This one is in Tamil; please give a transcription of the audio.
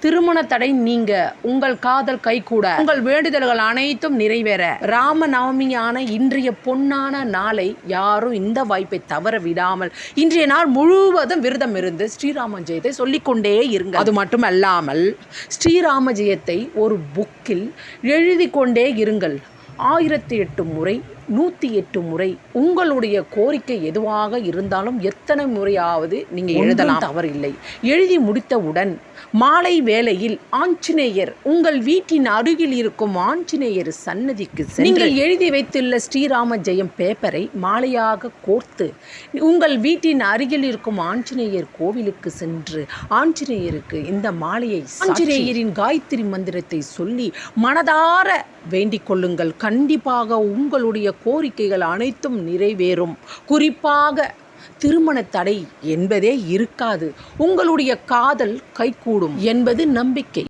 திருமண தடை நீங்க, உங்கள் காதல் கைகூட, உங்கள் வேண்டுதல்கள் அனைத்தும் நிறைவேற, ராமநவமியான இன்றைய பொன்னான நாளை யாரும் இந்த வாய்ப்பை தவற விடாமல் இன்றைய நாள் முழுவதும் விரதம் இருந்து ஸ்ரீராம ஜெயத்தை சொல்லிக்கொண்டே இருங்க. அது மட்டுமல்லாமல் ஸ்ரீராம ஜெயத்தை ஒரு புக்கில் எழுதி கொண்டே இருங்கள். 1008 முறை, 108 முறை. உங்களுடைய கோரிக்கை எதுவாக இருந்தாலும் எத்தனை முறையாவது நீங்கள் எழுதலாம், தவறில்லை. எழுதி முடித்தவுடன் மாலை வேளையில் ஆஞ்சநேயர், உங்கள் வீட்டின் அருகில் இருக்கும் ஆஞ்சநேயர் சன்னதிக்கு சென்று நீங்கள் எழுதி வைத்துள்ள ஸ்ரீராம ஜெயம் பேப்பரை மாலையாக கோர்த்து உங்கள் வீட்டின் அருகில் இருக்கும் ஆஞ்சநேயர் கோவிலுக்கு சென்று ஆஞ்சநேயருக்கு இந்த மாலையை ஆஞ்சநேயரின் காயத்ரி மந்திரத்தை சொல்லி மனதார வேண்டிக் கொள்ளுங்கள். கண்டிப்பாக உங்களுடைய கோரிக்கைகள் அனைத்தும் நிறைவேறும். குறிப்பாக திருமண தடை என்பதே இருக்காது. உங்களுடைய காதல் கைகூடும் என்பது நம்பிக்கை.